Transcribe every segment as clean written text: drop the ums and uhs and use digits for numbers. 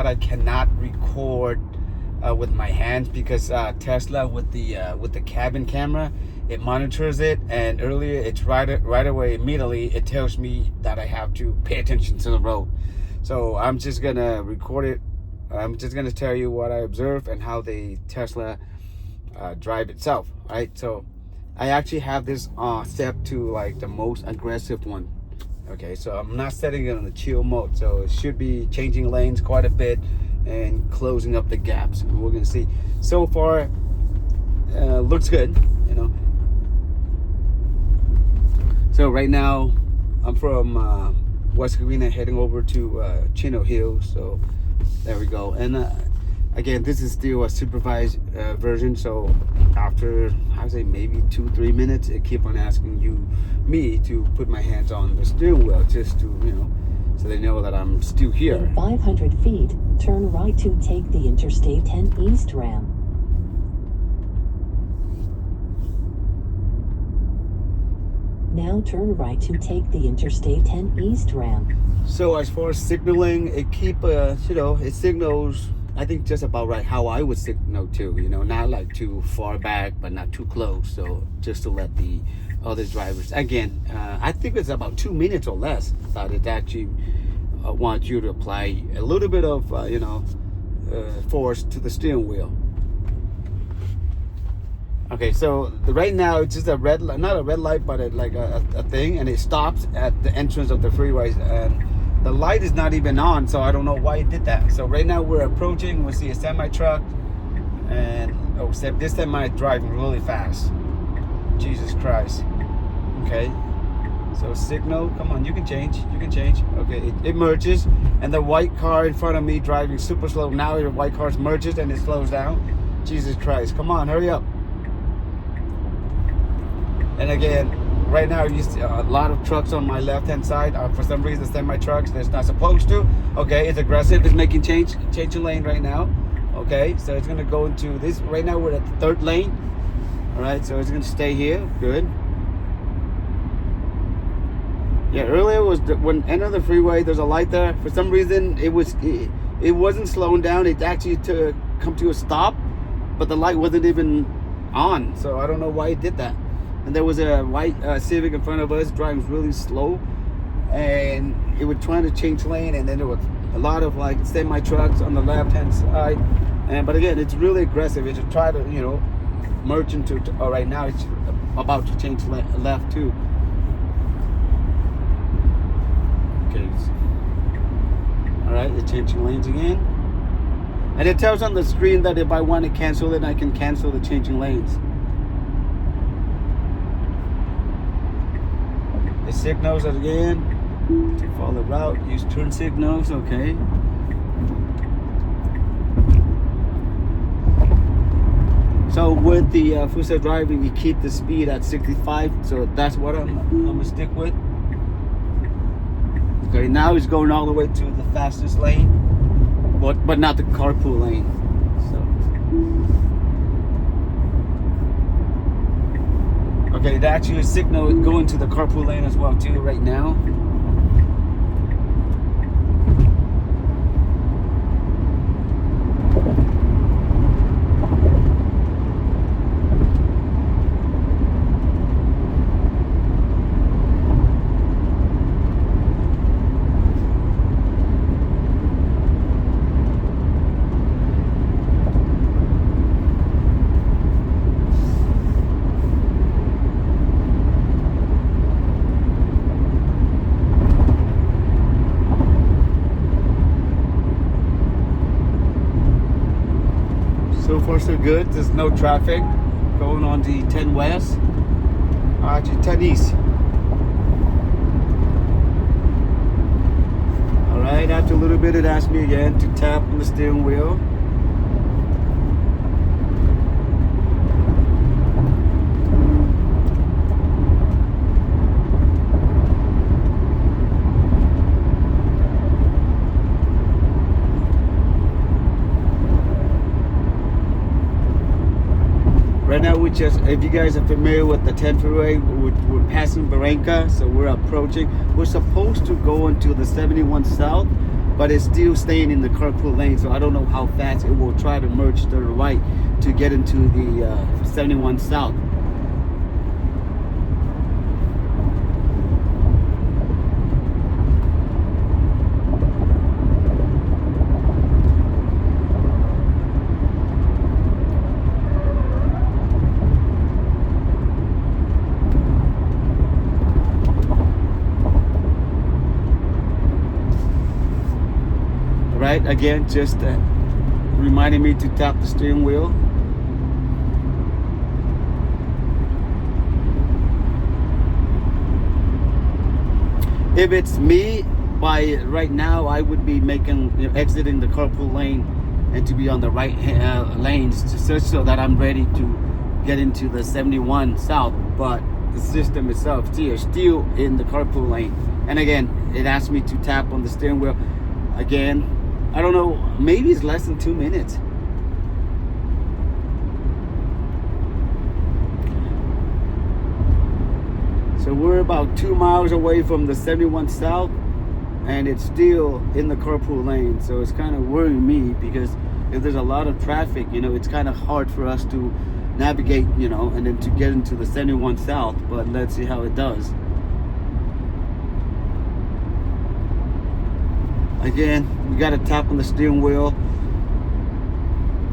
I cannot record with my hands because Tesla with the cabin camera, it monitors it, and earlier it's right away immediately it tells me that I have to pay attention to the road. So I'm just gonna record it. I'm just gonna tell you what I observed and how the Tesla drive itself, right? So I actually have this set to like the most aggressive one. Okay, so I'm not setting it on the chill mode, so it should be changing lanes quite a bit and closing up the gaps. And we're gonna see. So far, looks good, you know. So right now, I'm from West Covina heading over to Chino Hills. So there we go. And again, this is still a supervised version. So after, I say maybe 2-3 minutes, it keep on asking me to put my hands on the steering wheel just to, you know, so they know that I'm still here. In 500 feet, turn right to take the Interstate 10 East ramp. Now turn right to take the Interstate 10 East ramp. So as far as signaling, it keep, you know, it signals, I think just about right how I would signal too, you know, not like too far back, but not too close. So just to let the other drivers, again, I think it's about 2 minutes or less that it actually wants you to apply a little bit of, you know, force to the steering wheel. Okay, so right now it's just a red, not a red light, but like a thing, and it stops at the entrance of the freeway, and the light is not even on, so I don't know why it did that. So right now we're approaching, we see a semi truck, and oh, this semi driving really fast. Jesus Christ. Okay, so signal, come on, you can change. Okay, it merges, and the white car in front of me driving super slow. Now the white car merges and it slows down. Jesus Christ, come on, hurry up. And again, right now you see a lot of trucks on my left hand side. For some reason, semi trucks, that's not supposed to. Okay, it's aggressive, it's making change of lane right now. Okay, so it's gonna go into this. Right now we're at the third lane. All right, so it's gonna stay here, good. Yeah, earlier was when entering the freeway, there's a light there. For some reason, it wasn't slowing down. It actually come to a stop, but the light wasn't even on. So I don't know why it did that. And there was a white Civic in front of us driving really slow, and it was trying to change lane, and then there was a lot of like semi trucks on the left hand side. But again, it's really aggressive. It's to try to, you know, merge into. Right now it's about to change left too. Okay. All right, it's changing lanes again, and it tells on the screen that if I want to cancel it, I can cancel the changing lanes. It signals it again to follow the route. Use turn signals. Okay. So with the full self driving, you keep the speed at 65. So that's what I'm gonna stick with. Okay. Now it's going all the way to the fastest lane, but not the carpool lane. Okay, that actually signal going to the carpool lane as well too right now. So far so good. There's no traffic going on the 10 West. Actually 10 East. Alright, after a little bit it asked me again to tap on the steering wheel. Right now we just, if you guys are familiar with the 10 freeway, we're passing Barranca, so we're approaching. We're supposed to go into the 71 South, but it's still staying in the carpool lane. So I don't know how fast it will try to merge to the right to get into the 71 South. Right, again, just reminding me to tap the steering wheel. If it's me, by right now, I would be making, exiting the carpool lane and to be on the right lanes, just so that I'm ready to get into the 71 South. But the system itself is still in the carpool lane. And again, it asked me to tap on the steering wheel. Again, I don't know, maybe it's less than 2 minutes. So we're about 2 miles away from the 71 South, and it's still in the carpool lane. So it's kind of worrying me, because if there's a lot of traffic, it's kind of hard for us to navigate, and then to get into the 71 South. But let's see how it does. Again, you got to tap on the steering wheel.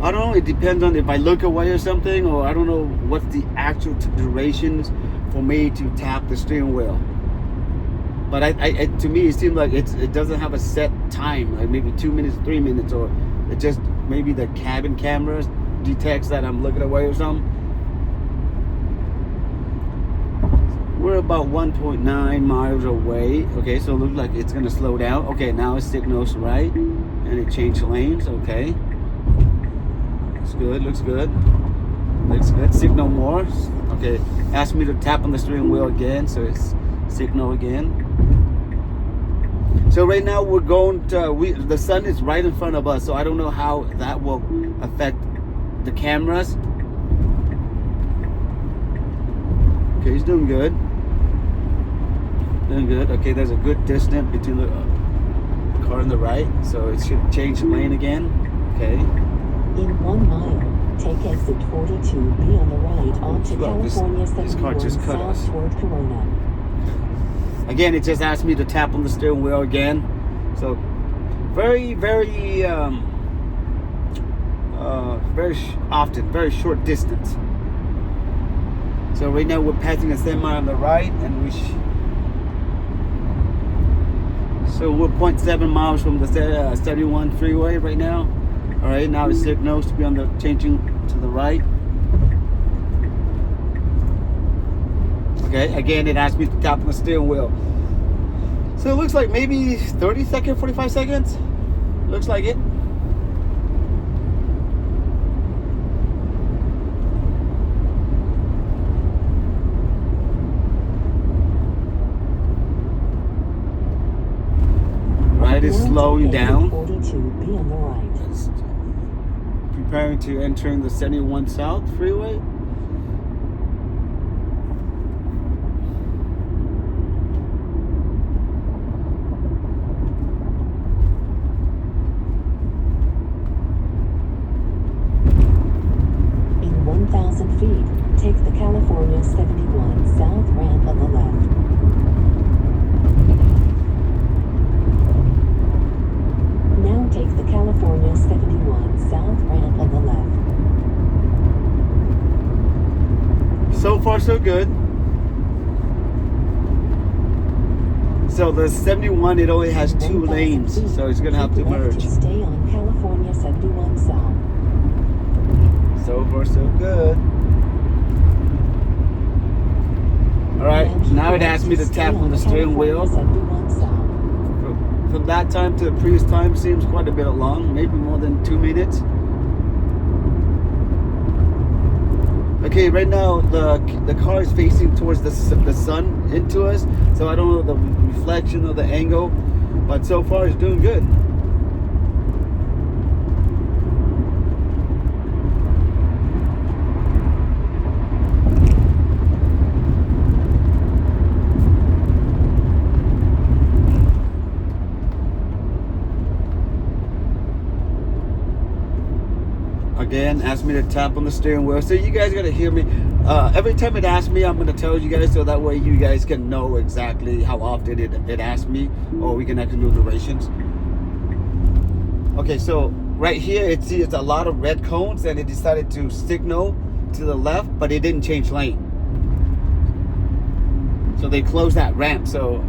I don't know, it depends on if I look away or something, or I don't know what's the actual durations for me to tap the steering wheel. But to me, it seems like it doesn't have a set time, like maybe 2 minutes, 3 minutes, or it just, maybe the cabin camera detects that I'm looking away or something. We're about 1.9 miles away. Okay, so it looks like it's gonna slow down. Okay, now it signals right, and it changed lanes. Okay, looks good, looks good, looks good. Signal more. Okay, asked me to tap on the steering wheel again, so it's signal again. So right now we're going to, the sun is right in front of us, so I don't know how that will affect the cameras. Okay, he's doing good. Doing good. Okay, there's a good distance between the car on the right, so it should change lane again. Okay. In 1 mile, take exit 42, be on the right onto California 71 South toward Corona. Again, it just asked me to tap on the steering wheel again. So very, very, often, very short distance. So right now we're passing a semi on the right, and so we're 0.7 miles from the 71 freeway right now. All right, now it signals to be on the changing to the right. Okay, again, it asked me to tap on the steering wheel. So it looks like maybe 30 seconds, 45 seconds. Looks like it. Right, it's slowing down. 42, be on the right. It's preparing to entering the 71 South freeway. In 1,000 feet, take the California 71 South ramp on the left. Now take the California 71 South ramp on the left. So far, so good. So the 71, it only has 2 lanes, so it's gonna have to merge. Stay on California 71 South. So far, so good. All right, now it asks me to tap on the steering wheel. From that time to the previous time seems quite a bit long, maybe more than 2 minutes. Okay, right now the car is facing towards the sun into us, so I don't know the reflection of the angle, but so far it's doing good. Again, asked me to tap on the steering wheel. So you guys gotta hear me. Every time it asks me, I'm gonna tell you guys, so that way you guys can know exactly how often it asks me, or we can actually do durations. Okay, so right here it's a lot of red cones, and it decided to signal to the left, but it didn't change lane. So they closed that ramp. So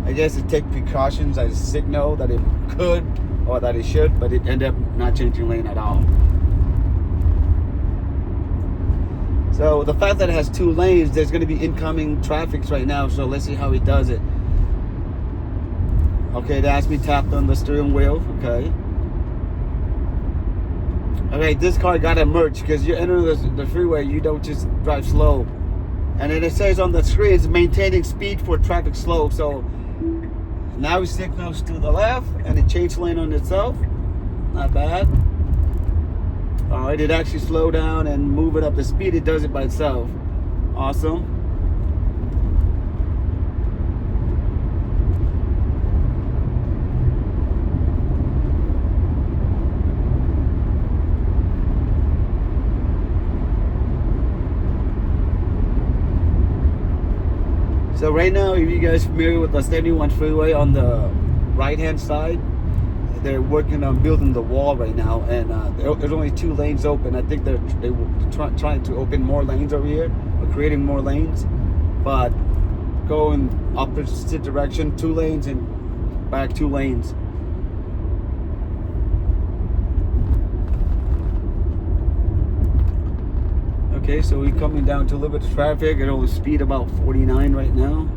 I guess it take precautions as a signal that it could or that it should, but it ended up not changing lane at all. So the fact that it has 2 lanes, there's going to be incoming traffic right now. So let's see how he does it. Okay, it asked me tapped on the steering wheel. Okay. Okay, this car got to merge because you enter the freeway. You don't just drive slow. And then it says on the screen, it's maintaining speed for traffic slow. So now it signals to the left and it changed lane on itself. Not bad. All right, it actually slowed down and move it up the speed. It does it by itself. Awesome. So right now, if you guys are familiar with the 71 freeway, on the right-hand side, they're working on building the wall right now, and there's only 2 lanes open. I think they're trying to open more lanes over here, or creating more lanes, but going opposite direction, 2 lanes and back 2 lanes. Okay, so we're coming down to a little bit of traffic. It only speed about 49 right now.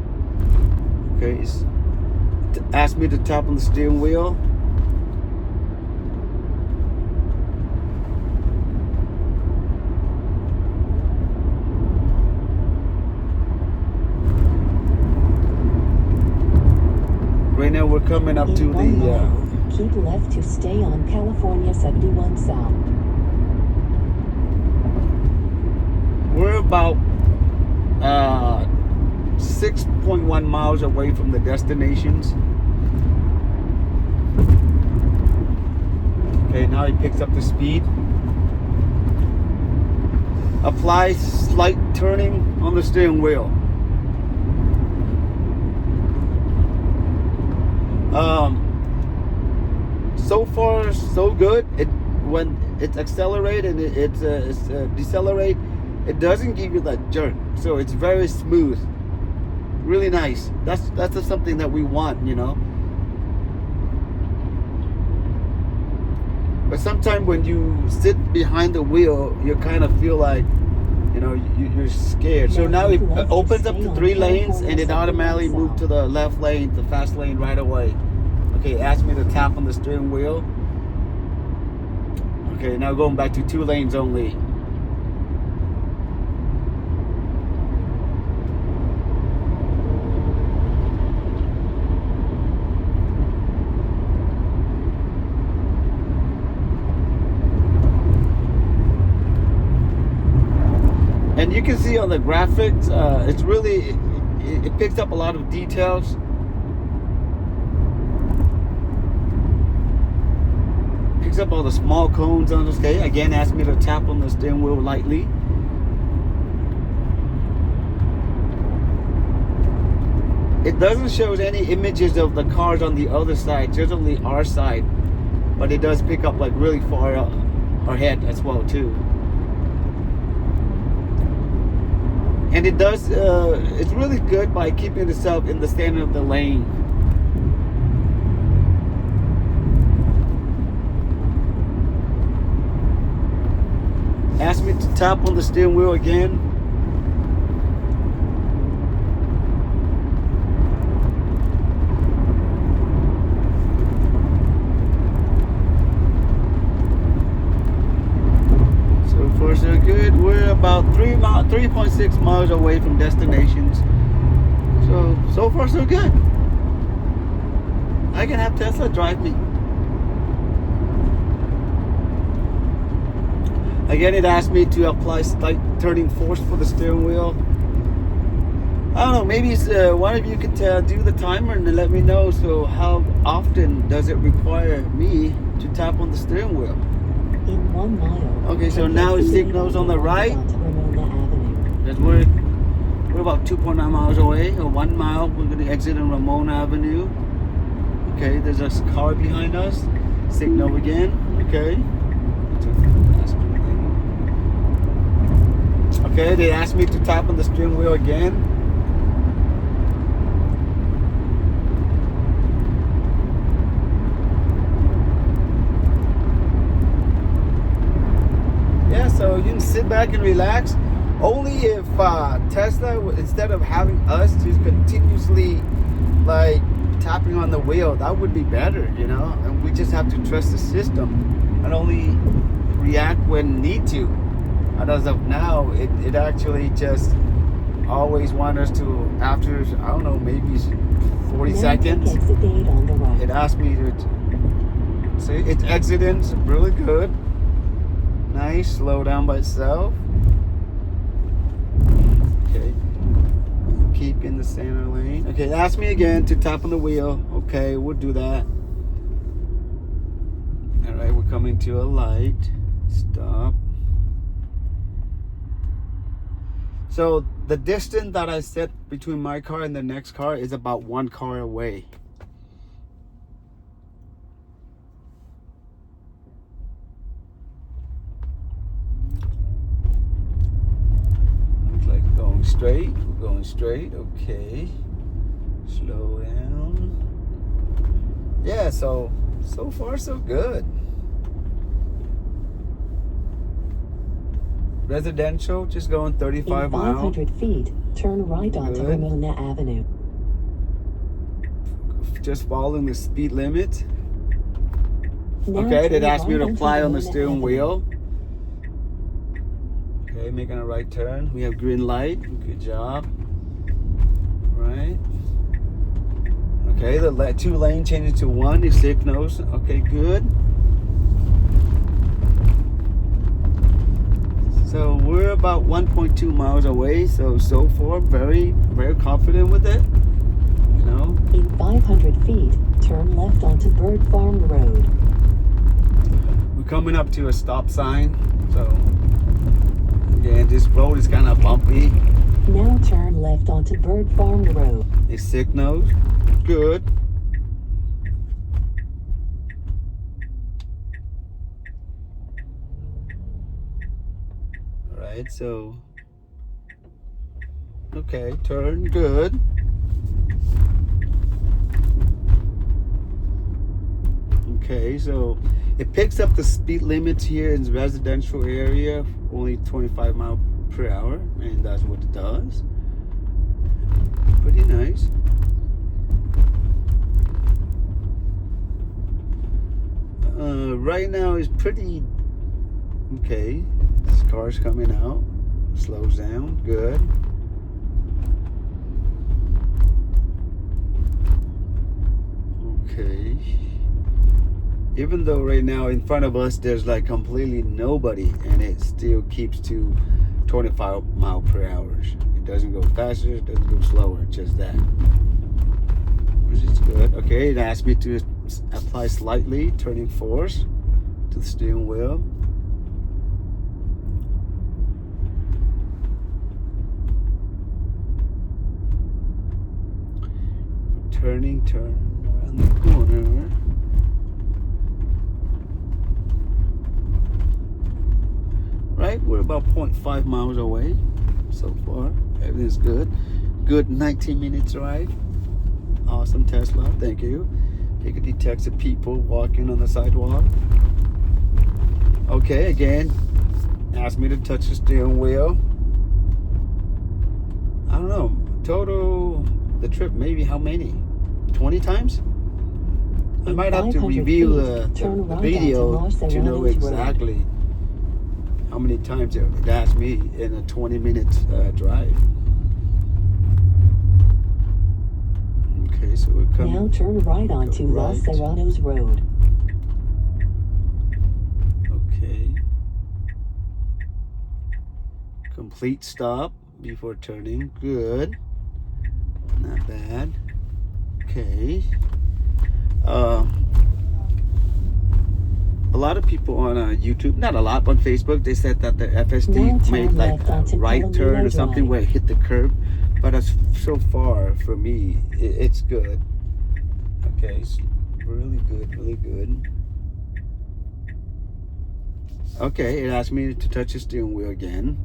Okay, it's asked me to tap on the steering wheel. Right now we're coming up to the... keep left to stay on California 71 South. We're about 6.1 miles away from the destinations. Okay, now he picks up the speed. Apply slight turning on the steering wheel. So far so good. When it's accelerate and it's decelerate, it doesn't give you that jerk, so it's very smooth, really nice. That's just something that we want, you know. But sometimes when you sit behind the wheel, you kind of feel like, you know, you're scared. So now it opens up to 3 lanes, and it automatically moved to the left lane, the fast lane right away. Okay, it asked me to tap on the steering wheel. Okay, now going back to 2 lanes only. And you can see on the graphics, it's really, it picks up a lot of details. Picks up all the small cones on this. Okay, again, asked me to tap on the steering wheel lightly. It doesn't show any images of the cars on the other side, just only our side. But it does pick up like really far ahead as well too. And it does, it's really good by keeping itself in the center of the lane. Ask me to tap on the steering wheel again. So far so good. We're about 3.6 miles away from destinations. So far so good. I can have Tesla drive me. Again, it asked me to apply slight turning force for the steering wheel. I don't know, maybe one of you could do the timer and let me know. So how often does it require me to tap on the steering wheel? In 1 mile. Okay, so now it signals on the right. Onto Ramona Avenue. Because we're about 2.9 miles away, or 1 mile. We're going to exit on Ramona Avenue. Okay, there's a car behind us. Signal again. Okay. Okay, they asked me to tap on the steering wheel again. Yeah, so you can sit back and relax. Only if Tesla, instead of having us just continuously like tapping on the wheel, that would be better, you know. And we just have to trust the system and only react when need to. And as of now, it actually just always wants us to, after, I don't know, maybe 40 seconds, On the right. it asks me to, see, it's exiting really good. Nice, slow down by itself. Okay, keep in the center lane. Okay, ask me again to tap on the wheel. Okay, we'll do that. All right, we're coming to a light. Stop. So the distance that I set between my car and the next car is about 1 car away. Looks like going straight. We're going straight. Okay. Slow down. Yeah, so far so good. Residential, just going 35 miles. 500 feet, turn right onto Ramona Avenue. Just following the speed limit. Now Okay, they turn asked me right to onto apply on the Ramona steering Avenue. wheel. Okay, making a right turn. We have green light. Good job. Right. Okay, the 2 lane changes to 1. It signals. Okay, good. So we're about 1.2 miles away. So far, very, very confident with it. You know. In 500 feet, turn left onto Bird Farm Road. We're coming up to a stop sign. So again, this road is kind of bumpy. Now turn left onto Bird Farm Road. It signals. Good. Alright, so okay, turn good. Okay, so it picks up the speed limits here in the residential area, only 25 miles per hour, and that's what it does. Pretty nice. Right now is pretty okay. This car's coming out, slows down, good. Okay. Even though right now in front of us there's like completely nobody, and it still keeps to 25 miles per hour. It doesn't go faster, it doesn't go slower, just that. Which is good. Okay, it asked me to apply slightly turning force to the steering wheel. Turn around the corner. Right, we're about 0.5 miles away so far. Everything's good. Good 19-minute drive. Awesome Tesla, thank you. You can detect the people walking on the sidewalk. Okay, again, asked me to touch the steering wheel. I don't know, total the trip, maybe how many? 20 times? I might have to review the video to know exactly how many times it asked me in a 20-minute drive. Okay, so we're coming. Now turn right onto Los Serranos Road. Okay. Complete stop before turning. Good. Not bad. Okay. a lot of people on YouTube, not a lot, but on Facebook, they said that the FSD made like a right turn or something where it hit the curb. But as so far for me, it's good. Okay, it's really good, really good. Okay, it asked me to touch the steering wheel again.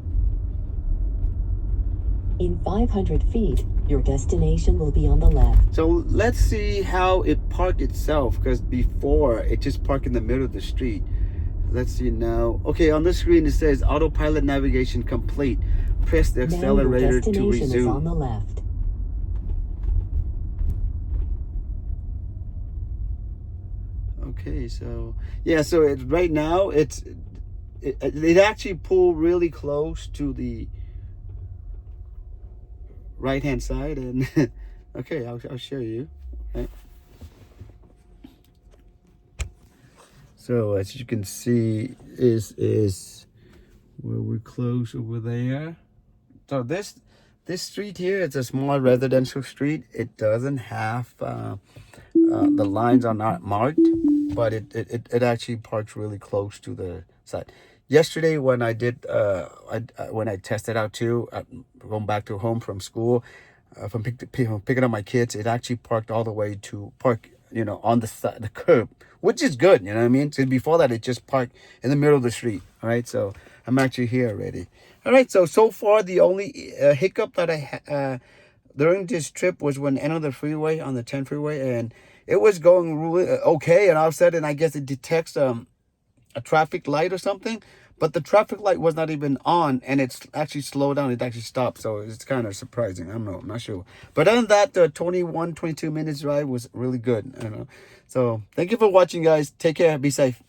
In 500 feet, your destination will be on the left. So let's see how it parked itself, because before it just parked in the middle of the street. Let's see now. Okay, on the screen it says autopilot navigation complete. Press the accelerator to resume. Is on the left. Okay, so yeah, so right now it actually pulled really close to the right hand side, and okay, I'll show you. Okay. So as you can see, is where we're close over there. So this street here, it's a small residential street. It doesn't have the lines are not marked, but it actually parks really close to the side. Yesterday when I did when I tested out too, going back to home from school, from picking up my kids, it actually parked all the way to park, you know, on the side, the curb, which is good, you know what I mean? So before that, it just parked in the middle of the street. All right, so I'm actually here already. All right, so far the only hiccup that I had during this trip was when I entered the freeway on the 10 freeway, and it was going really okay, and all of a sudden I guess it detects a traffic light or something, but the traffic light was not even on, and it's actually slowed down. It actually stopped, so it's kind of surprising. I'm not sure, but other than that, the 22 minutes drive was really good. I don't know. So thank you for watching, guys. Take care, be safe.